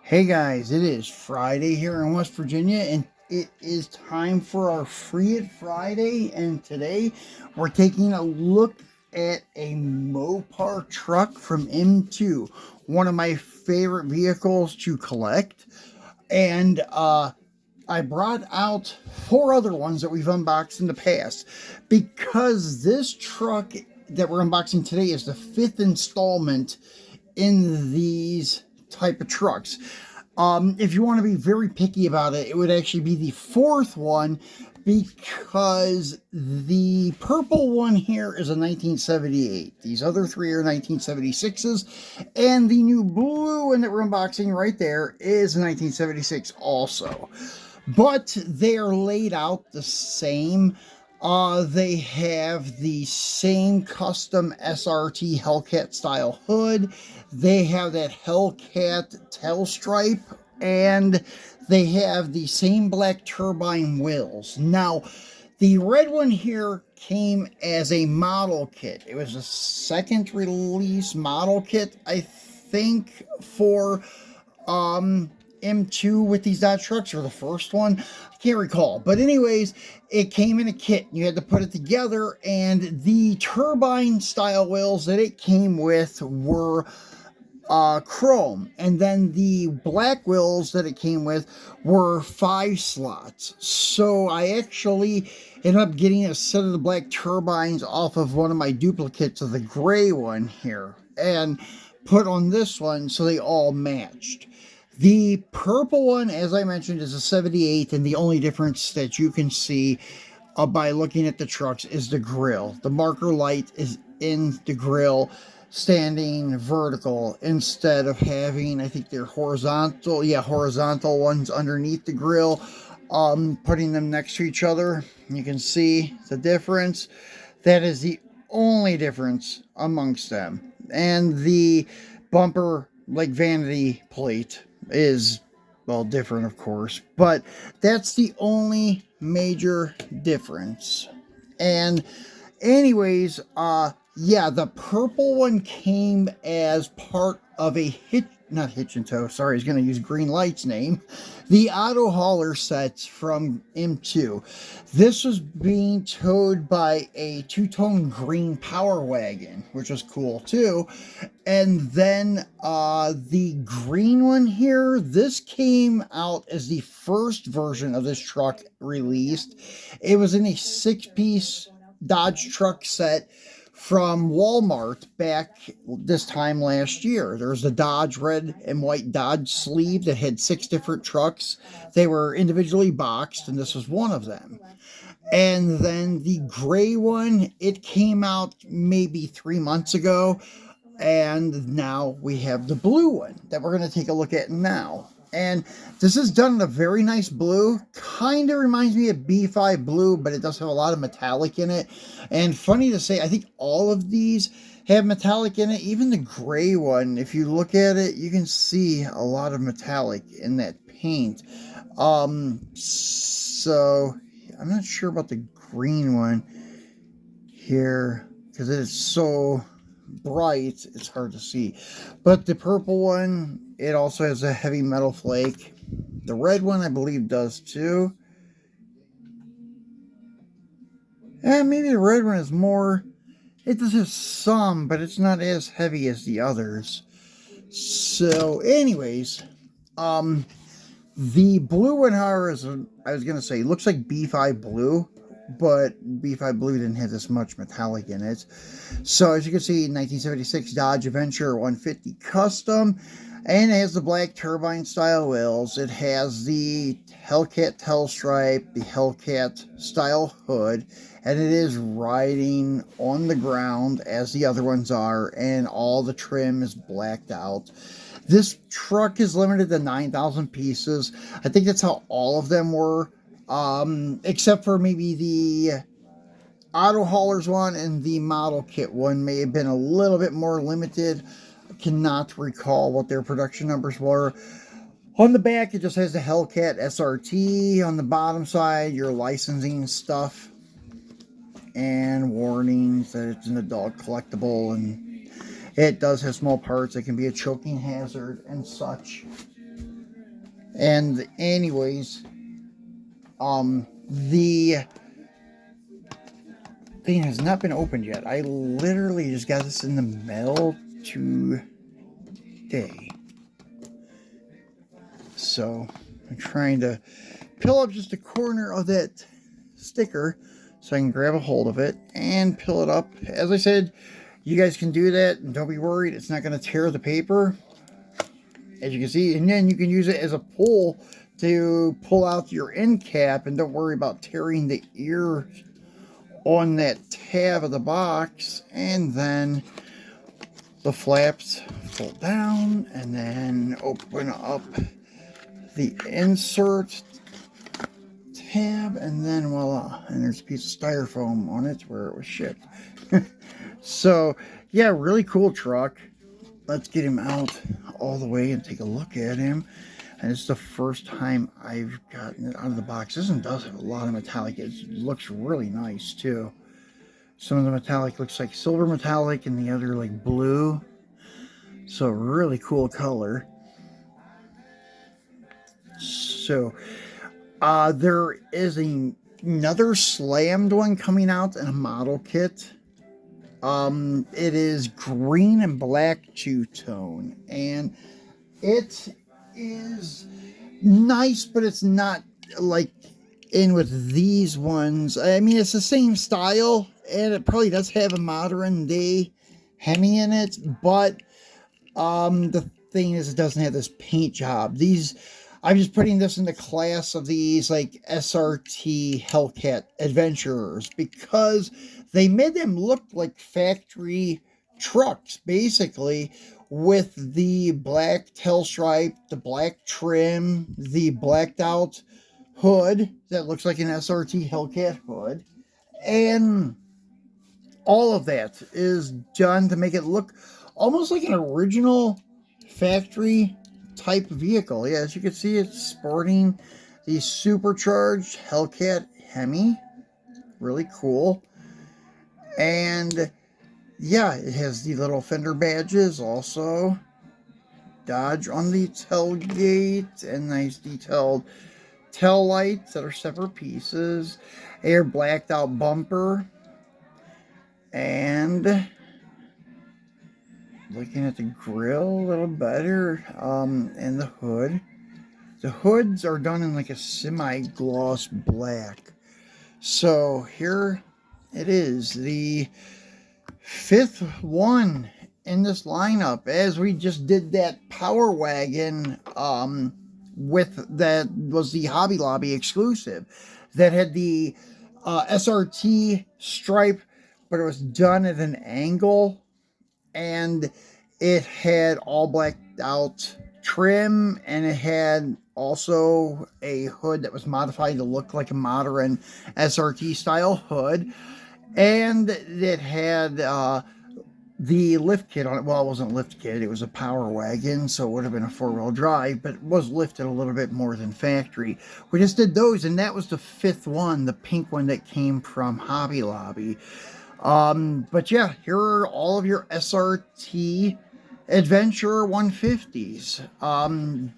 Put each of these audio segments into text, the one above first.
Hey guys, it is Friday here in West Virginia, and it is time for our Free It Friday. And today we're taking a look at a Mopar truck from M2, one of my favorite vehicles to collect. And I brought out 4 other ones that we've unboxed in the past because this truck that we're unboxing today is the 5th installment in these type of trucks. If you want to be very picky about it, it would actually be the 4th one because the purple one here is a 1978. These other 3 are 1976s, and the new blue one that we're unboxing right there is a 1976 also. But they are laid out the same. They have the same custom SRT Hellcat style hood. They have that Hellcat tail stripe, and they have the same black turbine wheels. Now, the red one here came as a model kit. It was a second release model kit, I think, for M2 with these Dodge trucks, or the first one. I can't recall. But anyways, it came in a kit. You had to put it together, and the turbine style wheels that it came with were chrome, and then the black wheels that it came with were 5 slots. So I actually ended up getting a set of the black turbines off of one of my duplicates of the gray one here and put on this one so they all matched. The purple one, as I mentioned, is a 78, and the only difference that you can see by looking at the trucks is the grill. The marker light is in the grill, standing vertical instead of having, I think they're horizontal. Yeah, horizontal ones underneath the grill. Putting them next to each other, you can see the difference. That is the only difference amongst them. And the bumper, like vanity plate, is, well, different, of course, but that's the only major difference. And anyways, yeah, the purple one came as part of a not hitch and tow, sorry, I was going to use Green Light's name, the auto hauler sets from M2. This was being towed by a 2-tone green power wagon, which was cool too. And then the green one here, this came out as the first version of this truck released. It was in a 6-piece Dodge truck set from Walmart back this time last year. There's the Dodge red and white Dodge sleeve that had 6 different trucks. They were individually boxed, and this was one of them. And then the gray one, it came out maybe 3 months ago, and now we have the blue one that we're going to take a look at now. And this is done in a very nice blue. Kind of reminds me of B5 blue, but it does have a lot of metallic in it. And funny to say, I think all of these have metallic in it. Even the gray one, if you look at it, you can see a lot of metallic in that paint. So I'm not sure about the green one here because it is so bright, it's hard to see. But the purple one, it also has a heavy metal flake. The red one, I believe, does too. And maybe the red one is more, it does have some, but it's not as heavy as the others. So anyways, the blue one, however, is, I was going to say, looks like B5 blue, but B5 blue didn't have this much metallic in it. So as you can see, 1976 Dodge Adventure 150 Custom, and it has the black turbine style wheels. It has the Hellcat tail stripe, the Hellcat style hood, and it is riding on the ground as the other ones are, and all the trim is blacked out. This truck is limited to 9,000 pieces. I think that's how all of them were, except for maybe the auto haulers one and the model kit one may have been a little bit more limited. I cannot recall what their production numbers were. On the back, it just has the Hellcat SRT. On the bottom side, your licensing stuff and warnings that it's an adult collectible, and it does have small parts that can be a choking hazard and such. And anyways, the thing has not been opened yet. I literally just got this in the mail today. So I'm trying to peel up just a corner of that sticker so I can grab a hold of it and peel it up. As I said, you guys can do that and don't be worried. It's not going to tear the paper, as you can see. And then you can use it as a pull to pull out your end cap, and don't worry about tearing the ear on that tab of the box. And then the flaps fold down and then open up the insert tab, and then voila, and there's a piece of styrofoam on it where it was shipped. So yeah, really cool truck. Let's get him out all the way and take a look at him. And it's the first time I've gotten it out of the box. This one does have a lot of metallic. It looks really nice too. Some of the metallic looks like silver metallic and the other like blue. So really cool color. So there is another slammed one coming out in a model kit. It is green and black two-tone, and it is nice, but it's not like in with these ones. I mean, it's the same style, and it probably does have a modern day Hemi in it, but the thing is, it doesn't have this paint job. I'm just putting this in the class of these like SRT Hellcat adventurers because they made them look like factory trucks, basically, with the black tail stripe, the black trim, the blacked out hood that looks like an SRT Hellcat hood, and all of that is done to make it look almost like an original factory type vehicle. Yeah, as you can see, it's sporting the supercharged Hellcat Hemi. Really cool. And yeah, it has the little fender badges also. Dodge on the tailgate and nice detailed tail lights that are separate pieces. A blacked out bumper. And looking at the grill a little better, and the hood. The hoods are done in like a semi-gloss black. So here it is, the fifth one in this lineup, as we just did that Power Wagon with that was the Hobby Lobby exclusive that had the SRT stripe, but it was done at an angle, and it had all blacked out trim, and it had also a hood that was modified to look like a modern SRT style hood, and it had the lift kit on it. Well, it wasn't a lift kit, it was a Power Wagon, so it would have been a four-wheel drive, but it was lifted a little bit more than factory. We just did those, and that was the fifth one, the pink one that came from Hobby Lobby. But yeah, here are all of your SRT Adventure 150s.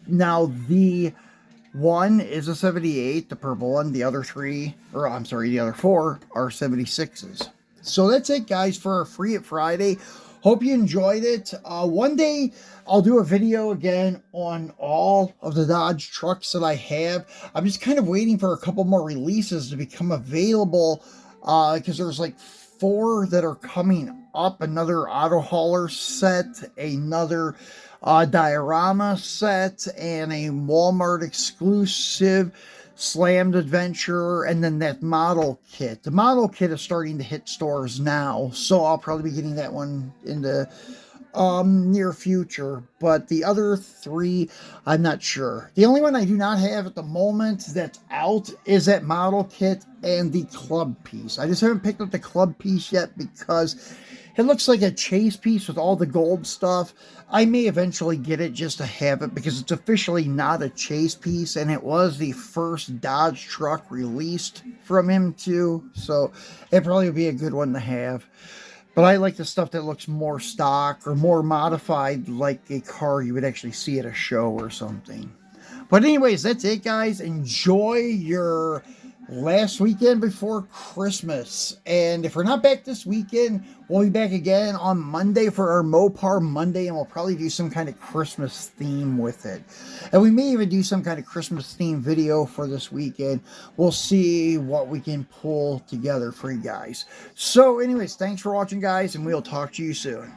Now the one is a 78, the purple one. The other three, or I'm sorry, the other four are 76s. So that's it, guys, for our Free It Friday. Hope you enjoyed it. One day I'll do a video again on all of the Dodge trucks that I have. I'm just kind of waiting for a couple more releases to become available, because there's like 4 that are coming up. Another auto hauler set, another diorama set, and a Walmart exclusive slammed adventure, and then that model kit. The model kit is starting to hit stores now, so I'll probably be getting that one in the near future, but the other 3 I'm not sure. The only one I do not have at the moment that's out is that model kit and the club piece. I just haven't picked up the club piece yet because it looks like a chase piece with all the gold stuff. I may eventually get it just to have it because it's officially not a chase piece, and it was the first Dodge truck released from him too, so it probably would be a good one to have. But I like the stuff that looks more stock or more modified, like a car you would actually see at a show or something. But anyways, that's it, guys. Enjoy your last weekend before Christmas. And if we're not back this weekend, we'll be back again on Monday for our Mopar Monday, and we'll probably do some kind of Christmas theme with it. And we may even do some kind of Christmas theme video for this weekend. We'll see what we can pull together for you guys. So anyways, thanks for watching, guys, and we'll talk to you soon.